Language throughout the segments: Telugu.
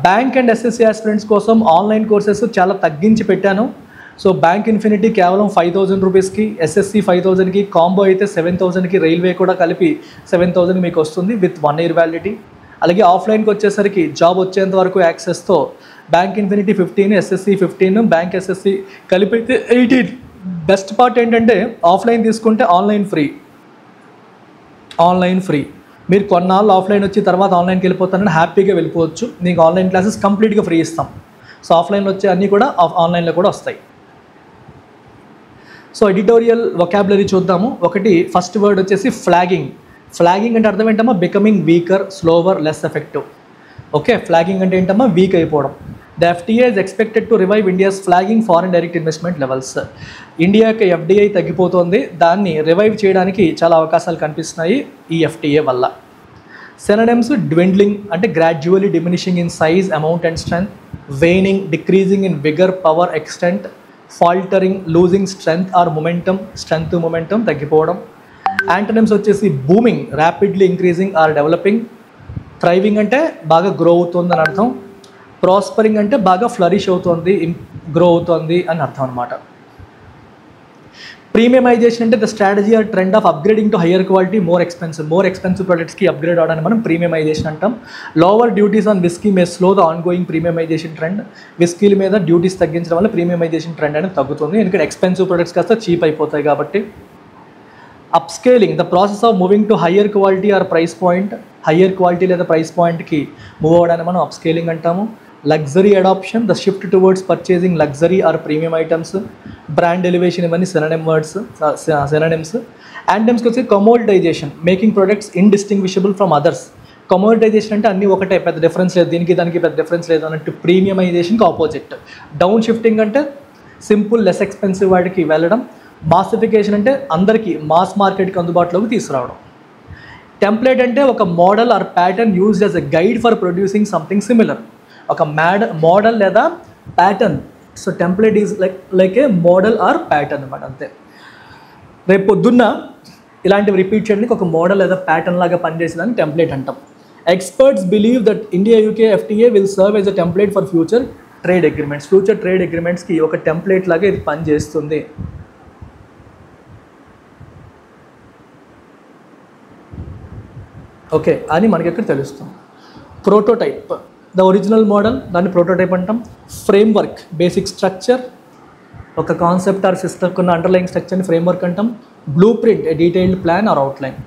బ్యాంక్ అండ్ ఎస్ఎస్సి ఆస్పిరెంట్స్ కోసం ఆన్లైన్ కోర్సెస్ చాలా తగ్గించి పెట్టాను. సో బ్యాంక్ ఇన్ఫినిటీ కేవలం 5,000 రూపీస్కి, ఎస్ఎస్సి 5,000కి, కాంబో అయితే 7,000కి, రైల్వే కూడా కలిపి 7,000 మీకు వస్తుంది విత్ 1 year వ్యాలిడిటీ. అలాగే ఆఫ్లైన్కి వచ్చేసరికి జాబ్ వచ్చేంత వరకు యాక్సెస్తో bank infinity 15, SSC 15, bank SSC కలిపి అయితే 18. బెస్ట్ పార్ట్ ఏంటంటే ఆఫ్లైన్ తీసుకుంటే ఆన్లైన్ ఫ్రీ. మీరు కొన్నాళ్ళు ఆఫ్లైన్ వచ్చి తర్వాత ఆన్లైన్కి వెళ్ళిపోతానని హ్యాపీగా వెళ్ళిపోవచ్చు. మీకు ఆన్లైన్ క్లాసెస్ కంప్లీట్గా ఫ్రీ ఇస్తాం. సో ఆఫ్లైన్లో వచ్చే అన్నీ కూడా ఆన్లైన్లో కూడా వస్తాయి. సో ఎడిటోరియల్ వొకాబులరీ చూద్దాము. ఒకటి ఫస్ట్ వర్డ్ వచ్చేసి ఫ్లాగింగ్. ఫ్లాగింగ్ అంటే అర్థం ఏంటమ్మా? Becoming weaker, slower, less effective. Okay, flagging అంటే ఏంటమ్మా? వీక్ అయిపోవడం. The FTA is expected to revive India's flagging foreign direct investment levels. ఇండియాకి ఎఫ్డీఐ తగ్గిపోతుంది, దాన్ని రివైవ్ చేయడానికి చాలా అవకాశాలు కనిపిస్తున్నాయి ఈ ఎఫ్టీఏ వల్ల. సినోనిమ్స్: డ్విండ్లింగ్ అంటే gradually diminishing in size, amount and strength. Waning, decreasing in vigour, power, extent. Faltering, losing strength or momentum, strength momentum తగ్గిపోవడం. యాంటోనిమ్స్ వచ్చేసి booming, rapidly increasing or developing. Thriving అంటే బాగా గ్రో అవుతుంది అని అర్థం. ప్రాస్పరింగ్ అంటే బాగా ఫ్లరిష్ అవుతుంది, గ్రో అవుతుంది అని అర్థం అనమాట. ప్రీమియమైజేషన్ అంటే the strategy or trend of upgrading to higher quality, more expensive ప్రొడక్ట్స్కి అప్గ్రేడ్ అవడానికి మనం ప్రీమియమైజేషన్ అంటాం. Lower duties on whisky may slow the ongoing premiumisation trend. విస్కీల మీద డ్యూటీస్ తగ్గించడం వల్ల ప్రీమియమైజేషన్ ట్రెండ్ అనేది తగ్గుతుంది, ఎందుకంటే ఎక్స్పెన్సివ్ ప్రొడక్ట్స్ కాస్త చీప్ అయిపోతాయి కాబట్టి. Upscaling, the process of moving to higher quality or price point. Higher quality లేదా ప్రైస్ పాయింట్కి మూవ్ అవ్వడాన్ని మనం అప్స్కేలింగ్ అంటాము. Luxury adoption, the shift towards purchasing luxury or premium items. Brand elevation, ఇవన్నీ సినోనిమ్స్. యాంటోనిమ్స్కి వచ్చి commoditisation, making products indistinguishable from others. Commoditisation అంటే అన్నీ ఒకటే, పెద్ద డిఫరెన్స్ లేదు, దానికి పెద్ద డిఫరెన్స్ లేదు అన్నట్టు. ప్రీమియమైజేషన్కి ఆపోజిట్. డౌన్ షిఫ్టింగ్ అంటే సింపుల్, లెస్ ఎక్స్పెన్సివ్ వాటికి వెళ్ళడం. మాసిఫికేషన్ అంటే అందరికీ మాస్ మార్కెట్కి అందుబాటులోకి తీసుకురావడం. టెంప్లెట్ అంటే ఒక model or pattern used as a guide for producing something similar. ఒక మోడల్ లేదా pattern. So template is like a model or pattern అనమాట, అంతే. రేపు పొద్దున్న ఇలాంటివి రిపీట్ చేయడానికి ఒక మోడల్ లేదా ప్యాటర్న్ లాగా పనిచేసేదాన్ని టెంప్లెట్ అంటాం. Experts believe that India UK FTA will serve as a template for future trade అగ్రిమెంట్స్కి ఒక టెంప్లెట్ లాగా ఇది పనిచేస్తుంది. ఓకే అని మనకి ఇక్కడ తెలుస్తుంది. ప్రోటోటైప్, ద ఒరిజినల్ మోడల్, దాన్ని ప్రోటోటైప్ అంటాం. ఫ్రేమ్వర్క్, బేసిక్ స్ట్రక్చర్, ఒక కాన్సెప్ట్ ఆర్ సిస్టమ్ ఉన్న అండర్లైన్ స్ట్రక్చర్ని ఫ్రేమ్వర్క్ అంటాం. Blueprint, a detailed plan or outline.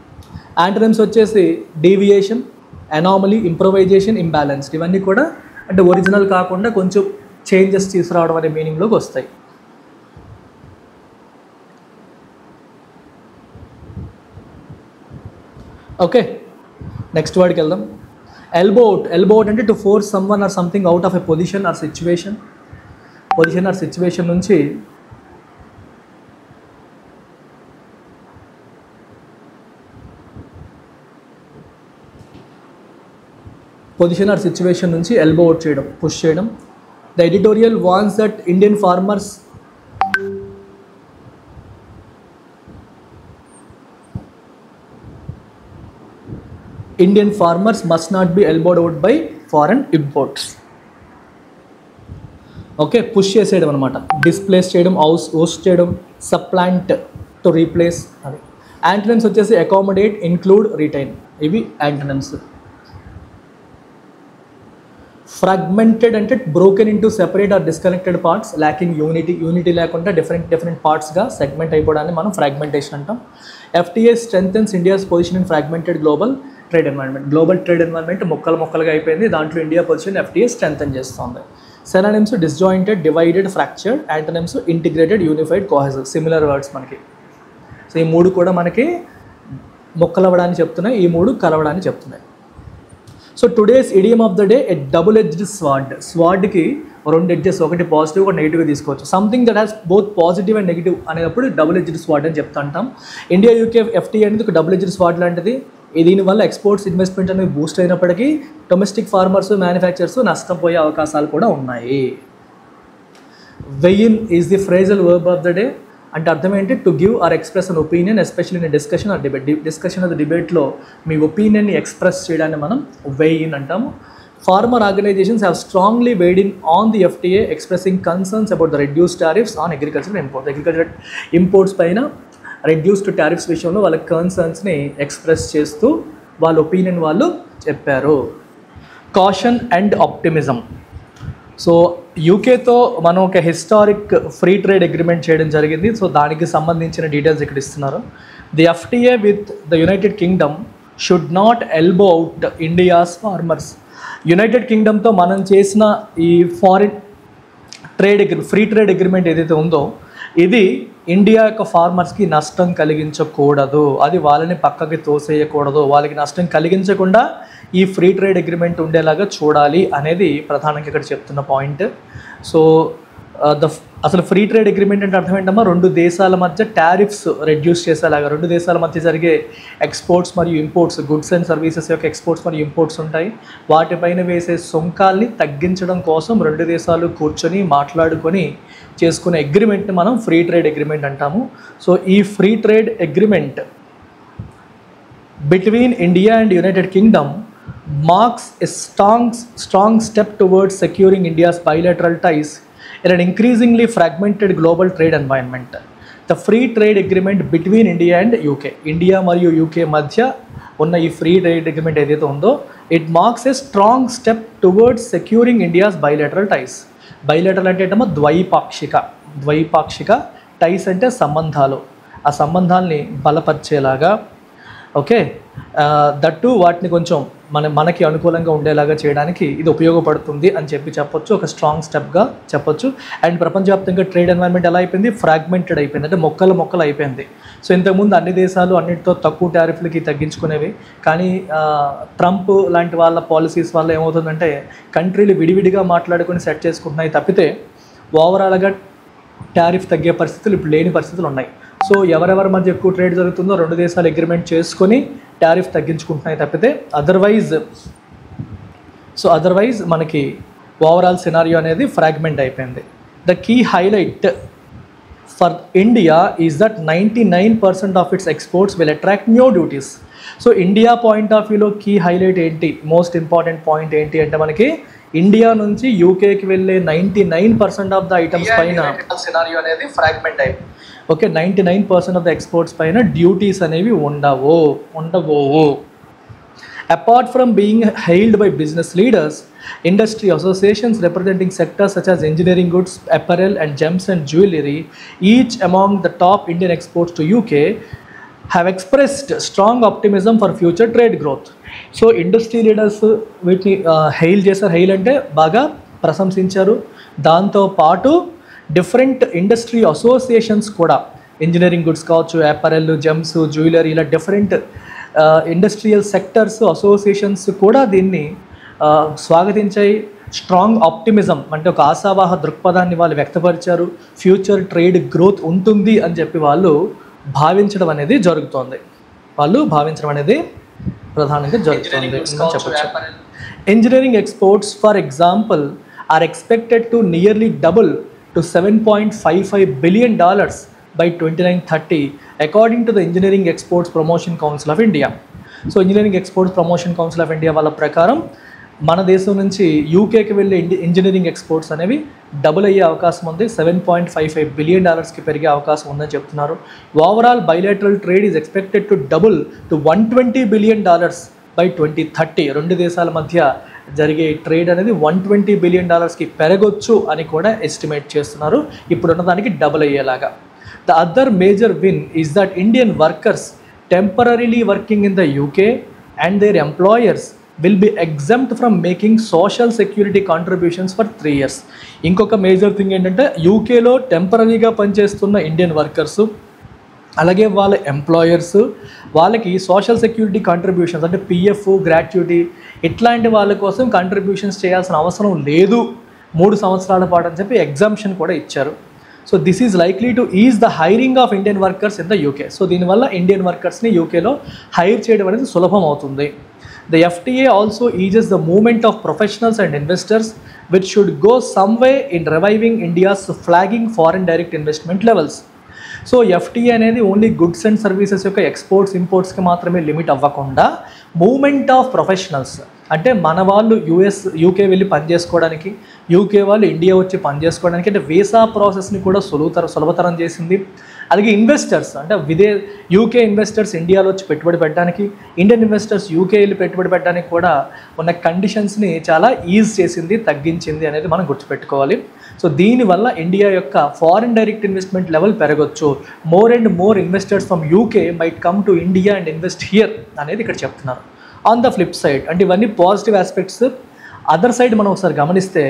Antonyms వచ్చేసి డీవియేషన్, అనామలీ, ఇంప్రొవైజేషన్, ఇంబ్యాలెన్స్డ్. ఇవన్నీ కూడా అంటే ఒరిజినల్ కాకుండా కొంచెం చేంజెస్ తీసుకురావడం అనే మీనింగ్లోకి వస్తాయి. ఓకే, నెక్స్ట్ వర్డ్కి వెళ్దాం. ఎల్బో అవుట్ అంటే to force someone or something out of a position or situation నుంచి ఎల్బో అవుట్ చేయడం, పుష్ చేయడం. The editorial warns that Indian farmers must not be elbowed out by foreign imports. Okay, push చేసేయడం అనమాట. డిస్ప్లేస్ చేయడం, హోస్ట్ చేయడం, సప్లాంట్, టు రీప్లేస్. అది యాంటోనిమ్స్ వచ్చేసి అకామిడేట్, ఇంక్లూడ్, రిటైన్. ఇవి యాంటోనిమ్స్. ఫ్రాగ్మెంటెడ్ అంటే broken into separate or disconnected parts, lacking unity లేకుండా డిఫరెంట్ పార్ట్స్గా సెగ్మెంట్ అయిపోవడాన్ని మనం ఫ్రాగ్మెంటేషన్ అంటాం. FTA strengthens India's position in fragmented global trade environment ముక్కలుగా అయిపోయింది, దాంట్లో ఇండియా పొజిషన్ ఎఫ్టీఏ స్ట్రెంథెన్ చేస్తుంది. Synonyms disjointed, divided, fractured. Antonyms integrated, unified, cohesive. Similar words మనకి. సో ఈ మూడు కూడా మనకి ముక్కలవ్వడాన్ని చెప్తున్నాయి, ఈ మూడు కలవడాన్ని చెప్తున్నాయి. So today's idiom of the day, a double edged sword. స్వార్డ్కి రెండు ఎడ్జెస్, ఒకటి పాజిటివ్ ఒకటి నెగిటివ్గా తీసుకోవచ్చు. Something that has both positive and negative అనేటప్పుడు డబుల్ ఎడ్జ్డ్ స్వార్డ్ అని చెప్తా అంటాం. ఇండియా యూకే ఎఫ్టీఏ అనేది ఒక డబుల్ ఎడ్జ్డ్ స్వార్డ్ లాంటిది. దీనివల్ల ఎక్స్పోర్ట్స్ ఇన్వెస్ట్మెంట్ అనేది బూస్ట్ అయినప్పటికీ డొమెస్టిక్ ఫార్మర్స్, మ్యానుఫ్యాక్చర్స్ నష్టపోయే అవకాశాలు కూడా ఉన్నాయి. Weigh in is the phrasal verb of the day. అంటే అర్థం ఏంటి? To give or express an opinion, especially in discussion or debate. Discussion or డిబేట్లో మీ ఒపీనియన్ని ఎక్స్ప్రెస్ చేయడాన్ని మనం వెయిన్ అంటాము. Farmer organizations have strongly weighed in on the FTA, expressing concerns about the reduced tariffs on agricultural imports. Agricultural imports పైన రెడ్యూస్డ్ టారిఫ్స్ విషయంలో వాళ్ళ కన్సర్న్స్ని ఎక్స్ప్రెస్ చేస్తూ వాళ్ళ ఒపీనియన్ వాళ్ళు చెప్పారు. Caution and optimism. సో యూకేతో మనం ఒక హిస్టారిక్ ఫ్రీ ట్రేడ్ అగ్రిమెంట్ చేయడం జరిగింది. సో దానికి సంబంధించిన డీటెయిల్స్ ఇక్కడ ఇస్తున్నారు. The FTA with the United Kingdom should not elbow out India's farmers. United కింగ్డమ్తో మనం చేసిన ఈ ఫారిన్ ఫ్రీ ట్రేడ్ అగ్రిమెంట్ ఏదైతే ఉందో ఇది ఇండియా యొక్క ఫార్మర్స్కి నష్టం కలిగించకూడదు, అది వాళ్ళని పక్కకి తోసేయకూడదు, వాళ్ళకి నష్టం కలిగించకుండా ఈ ఫ్రీ ట్రేడ్ అగ్రిమెంట్ ఉండేలాగా చూడాలి అనేది ప్రధానంగా ఇక్కడ చెప్తున్న పాయింట్. సో అసలు ఫ్రీ ట్రేడ్ అగ్రిమెంట్ అంటే అర్థం ఏంటమ్మా, రెండు దేశాల మధ్య టారిఫ్స్ రెడ్యూస్ చేసేలాగా, రెండు దేశాల మధ్య జరిగే ఎక్స్పోర్ట్స్ మరియు ఇంపోర్ట్స్, గుడ్స్ అండ్ సర్వీసెస్ యొక్క ఎక్స్పోర్ట్స్ మరియు ఇంపోర్ట్స్ ఉంటాయి, వాటిపైన వేసే సుంకాల్ని తగ్గించడం కోసం రెండు దేశాలు కూర్చొని మాట్లాడుకొని చేసుకునే అగ్రిమెంట్ని మనం ఫ్రీ ట్రేడ్ అగ్రిమెంట్ అంటాము. సో ఈ free trade agreement between India and United Kingdom marks a strong step towards securing India's bilateral ties in an increasingly fragmented global trade environment. The free trade agreement between India and UK, India మరియు UK మధ్య ఉన్న ఈ ఫ్రీ ట్రేడ్ అగ్రిమెంట్ ఏదైతే ఉందో it marks a strong step towards securing India's bilateral ties. Bilateral అంటే ఏంటమ్మా, ద్వైపాక్షిక టైస్ అంటే సంబంధాలు, ఆ సంబంధాలని బలపరిచేలాగా, ఓకే, దట్టు వాటిని కొంచెం మనకి అనుకూలంగా ఉండేలాగా చేయడానికి ఇది ఉపయోగపడుతుంది అని చెప్పొచ్చు, ఒక స్ట్రాంగ్ స్టెప్గా చెప్పొచ్చు. అండ్ ప్రపంచవ్యాప్తంగా ట్రేడ్ ఎన్వైర్న్మెంట్ ఎలా అయిపోయింది, ఫ్రాగ్మెంటెడ్ అయిపోయింది, అంటే మొక్కలు అయిపోయింది. సో ఇంతకుముందు అన్ని దేశాలు అన్నిటితో తక్కువ టారిఫ్లకి తగ్గించుకునేవి, కానీ ట్రంప్ లాంటి వాళ్ళ పాలసీస్ వల్ల ఏమవుతుందంటే కంట్రీలు విడివిడిగా మాట్లాడుకొని సెట్ చేసుకుంటున్నాయి తప్పితే ఓవరాల్గా టారిఫ్ తగ్గే పరిస్థితులు ఇప్పుడు లేని పరిస్థితులు ఉన్నాయి. సో ఎవరెవరి మధ్య ఎక్కువ ట్రేడ్ జరుగుతుందో రెండు దేశాలు అగ్రిమెంట్ చేసుకొని టారిఫ్ తగ్గించుకుంటున్నాయి తప్పితే అదర్వైజ్ మనకి ఓవరాల్ సినారియో అనేది ఫ్రాగ్మెంట్ అయిపోయింది. The key highlight for India is that 99% of its exports will attract new duties. So India point of వ్యూలో కీ హైలైట్ ఏంటి, మోస్ట్ ఇంపార్టెంట్ పాయింట్ ఏంటి అంటే మనకి ఇండియా నుంచి యూకేకి వెళ్ళే 99% ఆఫ్ ద ఐటమ్స్ పైన సినారియో అనేది ఫ్రాగ్మెంట్ అయిపోయింది. ఓకే, 99% ఆఫ్ ద ఎక్స్పోర్ట్స్ పైన డ్యూటీస్ అనేవి ఉండబోవు. Apart from being hailed by business leaders, industry associations representing sectors such as engineering goods, apparel and gems and jewelry, each among the top Indian exports to UK, have expressed strong optimism for future trade growth. So industry leaders వీటిని హెయిల్ చేశారు, హెయిల్ అంటే బాగా ప్రశంసించారు. దాంతోపాటు డిఫరెంట్ ఇండస్ట్రీ అసోసియేషన్స్ కూడా, ఇంజనీరింగ్ గుడ్స్ కావచ్చు, అపారెల్, జెమ్స్, జ్యువెలరీ, ఇలా డిఫరెంట్ ఇండస్ట్రియల్ సెక్టర్స్ అసోసియేషన్స్ కూడా దీన్ని స్వాగతించాయి. స్ట్రాంగ్ ఆప్టిమిజం అంటే ఒక ఆశావాహ దృక్పథాన్ని వాళ్ళు వ్యక్తపరిచారు. ఫ్యూచర్ ట్రేడ్ గ్రోత్ ఉంటుంది అని చెప్పి వాళ్ళు భావించడం అనేది జరుగుతోంది, ప్రధానంగా జరుగుతుంది చెప్పచ్చు. Engineering exports for example are expected to nearly double to $7.55 billion by 2930 according to the Engineering Exports Promotion Council of India. So engineering exports promotion council of India వాళ్ళ ప్రకారం మన దేశం నుంచి యూకేకి వెళ్ళే ఇంజనీరింగ్ ఎక్స్పోర్ట్స్ అనేవి డబుల్ అయ్యే అవకాశం ఉంది, $7.55 billion పెరిగే అవకాశం ఉందని చెప్తున్నారు. Overall bilateral trade is expected to double to $120 billion by 2030. రెండు దేశాల మధ్య జరిగే ట్రేడ్ అనేది $120 billion పెరగొచ్చు అని కూడా ఎస్టిమేట్ చేస్తున్నారు, ఇప్పుడున్న దానికి డబుల్ అయ్యేలాగా. The other major win is that Indian workers temporarily working in the UK and their employers will be exempt from making social security contributions for 3 years. ఇంకొక మేజర్ థింగ్ ఏంటంటే యూకేలో టెంపరరీగా పనిచేస్తున్న ఇండియన్ వర్కర్సు అలాగే వాళ్ళ ఎంప్లాయర్స్ వాళ్ళకి సోషల్ సెక్యూరిటీ కాంట్రిబ్యూషన్స్ అంటే పిఎఫ్, గ్రాట్యుటీ ఇట్లాంటి వాళ్ళ కోసం కాంట్రిబ్యూషన్స్ చేయాల్సిన అవసరం లేదు 3 సంవత్సరాల పాటు అని చెప్పి ఎగ్జామ్షన్ కూడా ఇచ్చారు. So this is likely to is the hiring of Indian workers in the UK. So దీనివల్ల ఇండియన్ వర్కర్స్ని యూకేలో హైర్ చేయడం అనేది సులభం అవుతుంది. The FTA also eases the movement of professionals and investors, which should go some way in reviving India's flagging foreign direct investment levels. So FTA అనేది ఓన్లీ గుడ్స్ అండ్ సర్వీసెస్ యొక్క ఎక్స్పోర్ట్స్ ఇంపోర్ట్స్కి మాత్రమే లిమిట్ అవ్వకుండా మూమెంట్ ఆఫ్ ప్రొఫెషనల్స్ అంటే మన వాళ్ళు యూకే వెళ్ళి పని చేసుకోవడానికి, యూకే వాళ్ళు ఇండియా వచ్చి పని చేసుకోవడానికి అంటే వీసా ప్రాసెస్ని కూడా సులభతరం చేసింది. అలాగే ఇన్వెస్టర్స్ అంటే యూకే ఇన్వెస్టర్స్ ఇండియాలో వచ్చి పెట్టుబడి పెట్టడానికి, ఇండియన్ ఇన్వెస్టర్స్ యూకే వెళ్ళి పెట్టుబడి పెట్టడానికి కూడా ఉన్న కండిషన్స్ని చాలా ఈజ్ చేసింది, తగ్గించింది అనేది మనం గుర్తుపెట్టుకోవాలి. సో దీనివల్ల ఇండియా యొక్క ఫారిన్ డైరెక్ట్ ఇన్వెస్ట్మెంట్ లెవెల్ పెరగచ్చు. More and more investors from UK might come to India and invest here అనేది ఇక్కడ చెప్తున్నారు. ఆన్ ద ఫ్లిప్ సైడ్ అంటే ఇవన్నీ పాజిటివ్ ఆస్పెక్ట్స్. అదర్ సైడ్ మనం ఒకసారి గమనిస్తే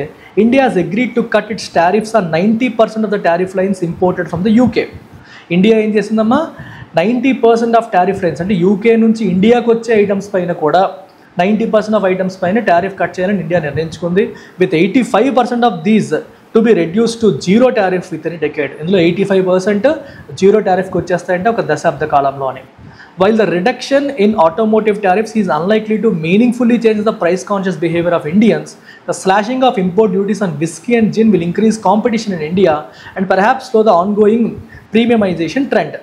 India has agreed to cut it's tariffs on 90% of the tariff lines imported from the UK. India ఏం చేసిందమ్మా, 90% ఆఫ్ టారిఫ్ లైన్స్ అంటే యూకే నుంచి ఇండియాకు వచ్చే ఐటమ్స్ పైన కూడా 90% ఆఫ్ ఐటమ్స్ పైన టారిఫ్ కట్ చేయాలని ఇండియా నిర్ణయించుకుంది. With 85% of these to be reduce to zero tariff with in decade. ఇందులో 85% జీరో టారిఫ్కి వచ్చేస్తాయంటే ఒక దశాబ్ద కాలంలోనే. While the reduction in automotive tariffs is unlikely to meaningfully change the price-conscious behavior of Indians, the slashing of import duties on whiskey and gin will increase competition in India and perhaps slow the ongoing premiumization trend.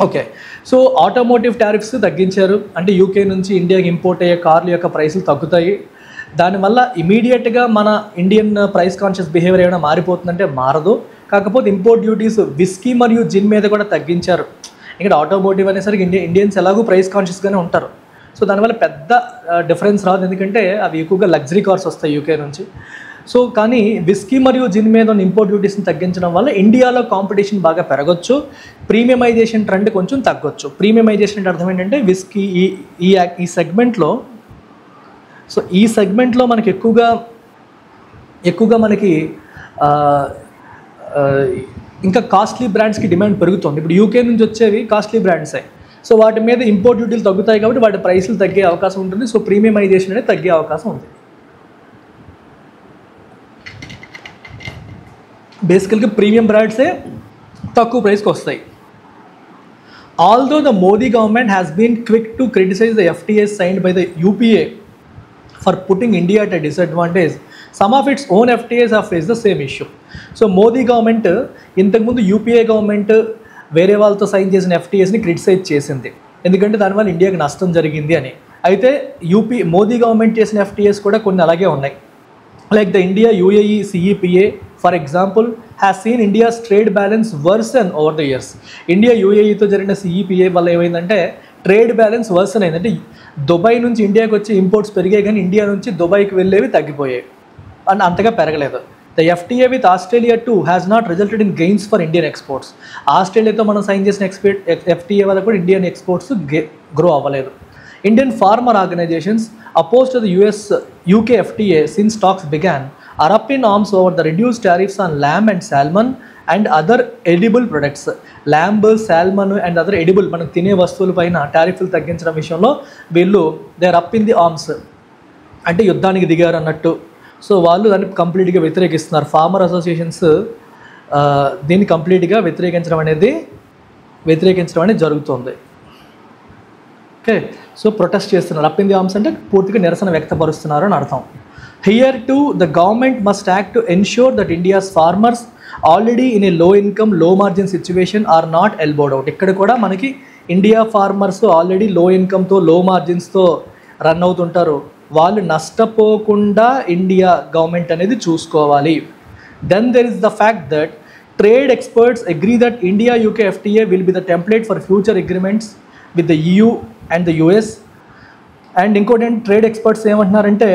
Okay, so automotive tariffs తగ్గించారు అంటే యూకే నుంచి ఇండియాకి ఇంపోర్ట్ అయ్యే కార్ల యొక్క ప్రైసులు తగ్గుతాయి. దానివల్ల ఇమీడియట్గా మన ఇండియన్ ప్రైస్ కాన్షియస్ బిహేవియర్ ఏమైనా మారిపోతుందంటే మారదు. కాకపోతే ఇంపోర్ట్ డ్యూటీస్ విస్కీ మరియు జిన్ మీద కూడా తగ్గించారు. ఇక్కడ ఆటోమోటివ్ అనేసరికి ఇండియన్స్ ఎలాగూ ప్రైస్ కాన్షియస్గానే ఉంటారు. సో దానివల్ల పెద్ద డిఫరెన్స్ రాదు, ఎందుకంటే అవి ఎక్కువగా లగ్జరీ కార్స్ వస్తాయి యూకే నుంచి. సో కానీ విస్కీ మరియు జిన్ మీద ఉన్న ఇంపోర్ట్ డ్యూటీస్ని తగ్గించడం వల్ల ఇండియాలో కాంపిటీషన్ బాగా పెరగచ్చు, ప్రీమియమైజేషన్ ట్రెండ్ కొంచెం తగ్గొచ్చు. ప్రీమియమైజేషన్ అంటే అర్థం ఏంటంటే విస్కీ ఈ సెగ్మెంట్లో, సో ఈ సెగ్మెంట్లో మనకి ఎక్కువగా మనకి ఇంకా కాస్ట్లీ బ్రాండ్స్కి డిమాండ్ పెరుగుతుంది. ఇప్పుడు యూకే నుంచి వచ్చేవి కాస్ట్లీ బ్రాండ్సే. సో వాటి మీద ఇంపోర్ట్ డ్యూటీలు తగ్గుతాయి కాబట్టి వాటి ప్రైసులు తగ్గే అవకాశం ఉంటుంది. సో ప్రీమియమైజేషన్ అనేది తగ్గే అవకాశం ఉంది. బేసికల్గా ప్రీమియం బ్రాండ్సే తక్కువ ప్రైస్కి వస్తాయి. Although the Modi government has been quick to criticise the FTAs signed by the UPA for putting India at a disadvantage, some of its own FTAs have faced the same issue. So Modi government ఇంతకుముందు యూపీఏ గవర్నమెంట్ వేరే వాళ్ళతో సైన్ చేసిన FTAsని క్రిటిసైజ్ చేసింది, ఎందుకంటే దానివల్ల ఇండియాకి నష్టం జరిగింది అని. అయితే మోదీ గవర్నమెంట్ చేసిన FTAs కూడా కొన్ని అలాగే ఉన్నాయి. Like the India UAE CEPA for example has seen India's trade balance worsen over the years. India UAEతో జరిగిన CEPA వల్ల ఏమైందంటే ట్రేడ్ బ్యాలెన్స్ వర్సన్ అయిందంటే దుబాయ్ నుంచి ఇండియాకి వచ్చి ఇంపోర్ట్స్ పెరిగాయి కానీ ఇండియా నుంచి దుబాయ్కి వెళ్ళేవి తగ్గిపోయాయి అండ్ అంతగా పెరగలేదు. The FTA with Australia too has not resulted in gains for Indian exports. ఆస్ట్రేలియాతో మనం సైన్ చేసిన FTA వల్ల కూడా ఇండియన్ ఎక్స్పోర్ట్స్ గ్రో అవ్వలేదు. Indian farmer organizations opposed to the UK FTA since talks began are up in arms over the reduced tariffs on lamb and salmon and other edible products. Lamb, salmon and other edible మనం తినే వస్తువుల పైన టారిఫ్లు తగ్గించడం విషయంలో వీళ్ళు they are up in the arms అంటే యుద్ధానికి దిగారు అన్నట్టు. సో వాళ్ళు దాన్ని కంప్లీట్గా వ్యతిరేకిస్తున్నారు. ఫార్మర్ అసోసియేషన్స్ దీన్ని కంప్లీట్గా వ్యతిరేకించడం అనేది జరుగుతుంది. ఓకే, సో ప్రొటెస్ట్ చేస్తున్నారు. అప్ ఇన్ ది ఆర్మ్స్ అంటే పూర్తిగా నిరసన వ్యక్తపరుస్తున్నారు అని అర్థం. Here too the government must act to ensure that India's farmers already in a low income low margin situation are not elbowed out. ఇక్కడ కూడా మనకి ఇండియా ఫార్మర్స్ ఆల్రెడీ లో ఇన్కమ్తో లో మార్జిన్స్తో రన్ అవుతుంటారు, వాళ్ళు నష్టపోకుండా ఇండియా గవర్నమెంట్ అనేది చూసుకోవాలి. Then there is the fact that trade experts agree that India UK FTA will be the template for future agreements with the EU and the US. And ఇంకోటి ట్రేడ్ ఎక్స్పర్ట్స్ ఏమంటున్నారంటే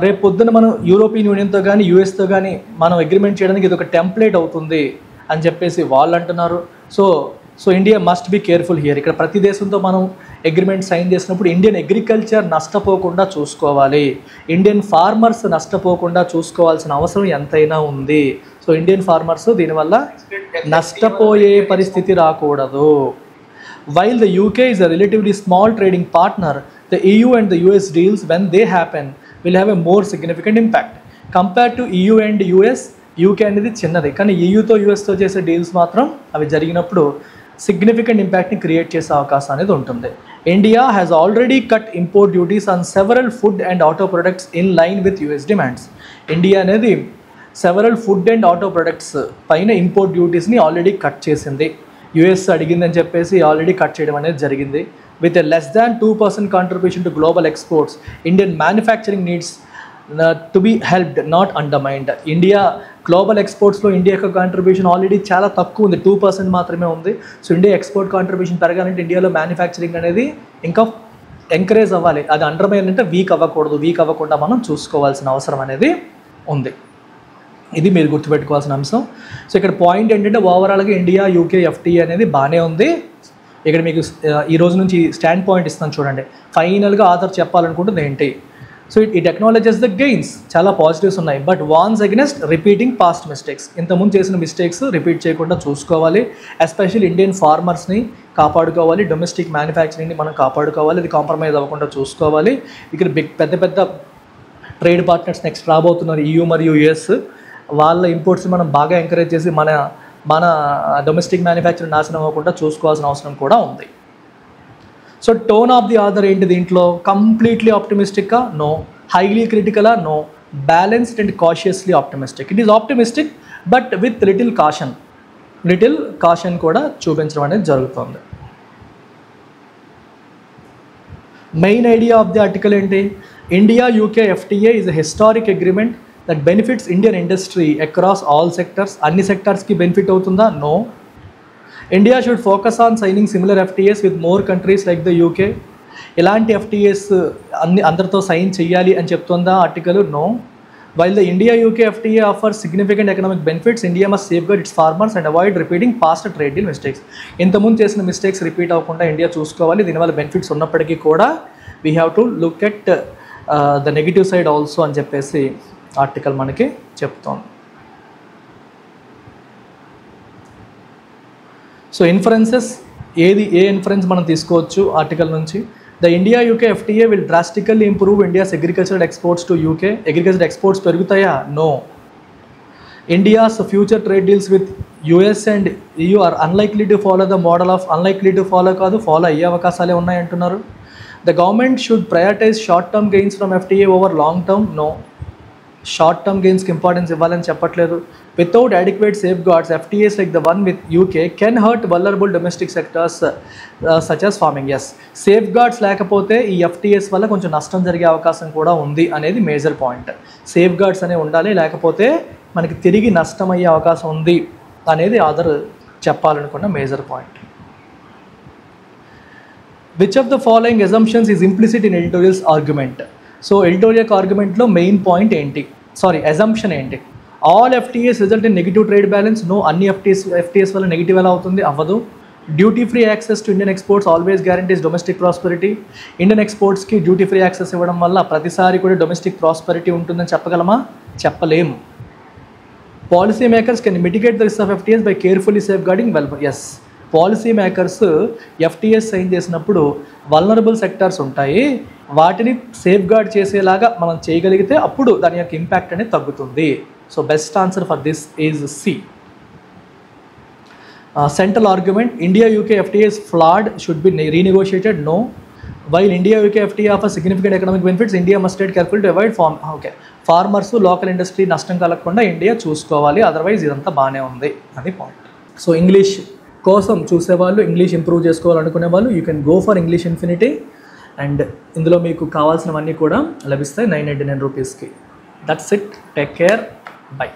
రేపు పొద్దున మనం యూరోపియన్ యూనియన్తో కానీ USతో కానీ మనం అగ్రిమెంట్ చేయడానికి ఇది ఒక టెంప్లెట్ అవుతుంది అని చెప్పేసి వాళ్ళు అంటున్నారు. So India must be careful here. ఇక్కడ ప్రతి దేశంతో మనం అగ్రిమెంట్ సైన్ చేసినప్పుడు ఇండియన్ అగ్రికల్చర్ నష్టపోకుండా చూసుకోవాలి, ఇండియన్ ఫార్మర్స్ నష్టపోకుండా చూసుకోవాల్సిన అవసరం ఎంతైనా ఉంది. సో ఇండియన్ ఫార్మర్స్ దీనివల్ల నష్టపోయే పరిస్థితి రాకూడదు. While the UK is a relatively small trading partner, the EU and the US deals, when they happen, will have a more significant impact. Compared to EU and US, UK అనేది చిన్నది, కానీ EUతో USతో చేసే డీల్స్ మాత్రం అవి జరిగినప్పుడు సిగ్నిఫికెంట్ ఇంపాక్ట్ని క్రియేట్ చేసే అవకాశం అనేది ఉంటుంది. India has already cut import duties on several food and auto products in line with US demands. India అనేది several food and auto products పైన ఇంపోర్ట్ డ్యూటీస్ని ఆల్రెడీ కట్ చేసింది. US అడిగిందని చెప్పేసి ఆల్రెడీ కట్ చేయడం అనేది జరిగింది. with a less than 2% contribution to global exports, Indian manufacturing needs to be helped, not undermined. India global ఎక్స్పోర్ట్స్లో ఇండియా యొక్క కాంట్రిబ్యూషన్ ఆల్రెడీ చాలా తక్కువ ఉంది, 2% మాత్రమే ఉంది. సో ఇండియా ఎక్స్పోర్ట్ కాంట్రిబ్యూషన్ పెరగాలంటే ఇండియాలో మ్యానుఫ్యాక్చరింగ్ అనేది ఇంకా ఎంకరేజ్ అవ్వాలి. అది అండర్మైన్ అంటే వీక్ అవ్వకూడదు, వీక్ అవ్వకుండా మనం చూసుకోవాల్సిన అవసరం అనేది ఉంది. ఇది మీరు గుర్తుపెట్టుకోవాల్సిన అంశం. సో ఇక్కడ పాయింట్ ఏంటంటే ఓవరాల్గా ఇండియా యూకే ఎఫ్టీఏ అనేది బాగానే ఉంది. ఇక్కడ మీకు ఈ రోజు నుంచి స్టాండ్ పాయింట్ ఇస్తాను చూడండి. ఫైనల్గా ఆధార్ చెప్పాలనుకుంటుంది ఏంటి? So it acknowledges the gains, చాలా పాజిటివ్స్ ఉన్నాయి, but వార్న్స్ against repeating past mistakes. ఇంతకుముందు చేసిన మిస్టేక్స్ రిపీట్ చేయకుండా చూసుకోవాలి. ఎస్పెషల్లీ ఇండియన్ ఫార్మర్స్ని కాపాడుకోవాలి, డొమెస్టిక్ మ్యానుఫ్యాక్చరింగ్ని మనం కాపాడుకోవాలి, అది కాంప్రమైజ్ అవ్వకుండా చూసుకోవాలి. ఇక్కడ పెద్ద పెద్ద ట్రేడ్ పార్ట్నర్స్ నెక్స్ట్ రాబోతున్నారు, EU మరియు US. వాళ్ళ ఇంపోర్ట్స్ని మనం బాగా ఎంకరేజ్ చేసి మన డొమెస్టిక్ మ్యానుఫ్యాక్చరింగ్ నాశనం అవ్వకుండా చూసుకోవాల్సిన అవసరం కూడా ఉంది. So tone of the author ఏంటి దీంట్లో? కంప్లీట్లీ ఆప్టిమిస్టిక్గా? నో. హైలీ క్రిటికలా? No. Balanced and cautiously optimistic. It is optimistic but with little caution కూడా చూపించడం అనేది జరుగుతుంది. Main idea of the article ఏంటి? India UK FTA is a historic agreement that benefits Indian industry across all sectors. అన్ని సెక్టర్స్కి బెనిఫిట్ అవుతుందా? No. India should focus on signing similar FTAs with more countries like the UK. ఇలాంటి ఎఫ్టీఏస్ అందరితో సైన్ చేయాలి అని చెప్తుందా article? No. While the India UK FTA offer significant economic benefits, India must safeguard its farmers and avoid repeating past trade deal mistakes. ఇంతకుముందు చేసిన మిస్టేక్స్ రిపీట్ అవ్వకుండా ఇండియా చూసుకోవాలి. దీనివల్ల బెనిఫిట్స్ ఉన్నప్పటికీ కూడా we have to look at the negative side also అని చెప్పేసి ఆర్టికల్ మనకి చెప్తోంది. సో ఇన్ఫరెన్సెస్ ఏ ఇన్ఫరెన్స్ మనం తీసుకోవచ్చు ఆర్టికల్ నుంచి? The India UK FTA will drastically improve India's agricultural exports to UK. Agriculture exports పెరుగుతాయా? No. India's future trade deals with US and EU are unlikely to follow the model of unlikely to follow కాదు, ఫాలో అయ్యే అవకాశాలే ఉన్నాయంటున్నారు. The government should prioritise short term gains from FTA over long term. No. Short term గెయిన్స్కి ఇంపార్టెన్స్ ఇవ్వాలని చెప్పట్లేదు. Without adequate safeguards, FTAs like the one with UK can hurt vulnerable domestic sectors such as farming. Yes, safeguards లేకపోతే ఈ FTAs వల్ల కొంచెం నష్టం జరిగే అవకాశం కూడా ఉంది అనేది మేజర్ పాయింట్. సేఫ్గార్డ్స్ అనేవి ఉండాలి, లేకపోతే మనకి తిరిగి నష్టం అయ్యే అవకాశం ఉంది అనేది ఆధార్ చెప్పాలనుకున్న major point. Which of the following assumptions is implicit in editorial's argument? So editorial ఆర్గ్యుమెంట్లో మెయిన్ పాయింట్ ఏంటి? అజంప్షన్ ఏంటి? All FTAs result in negative trade balance. No. అన్ని FTAs వల్ల నెగిటివ్ ఎలా అవుతుంది? అవ్వదు. Duty free access to Indian exports always guarantees domestic prosperity. Indian ఎక్స్పోర్ట్స్కి డ్యూటీ ఫ్రీ యాక్సెస్ ఇవ్వడం వల్ల ప్రతిసారి కూడా డొమెస్టిక్ ప్రాస్పెరిటీ ఉంటుందని చెప్పగలమా? చెప్పలేం. Policy makers can mitigate the risk of FTAs by carefully safeguarding welfare. Yes, policy makers FTAs sign చేసినప్పుడు వల్నరబుల్ సెక్టార్స్ ఉంటాయి, వాటిని సేఫ్ గార్డ్ చేసేలాగా మనం చేయగలిగితే అప్పుడు దాని యొక్క ఇంపాక్ట్ అనేది తగ్గుతుంది. So best answer for this is C. Central argument, India UK FTAs flawed should be renegotiated. No. While India UK FTA offer significant economic benefits, India must take careful to avoid farmers local industry నష్టం కలగకుండా ఇండియా చూసుకోవాలి, అదర్వైజ్ ఇదంతా బాగానే ఉంది అది పాయింట్. సో ఇంగ్లీష్ కోసం చూసేవాళ్ళు, ఇంగ్లీష్ ఇంప్రూవ్ చేసుకోవాలనుకునే వాళ్ళు you can go for English infinity. And ఇందులో మీకు కావాల్సినవన్నీ కూడా లభిస్తాయి 999 రూపీస్కి. That's it. Take care. Bye.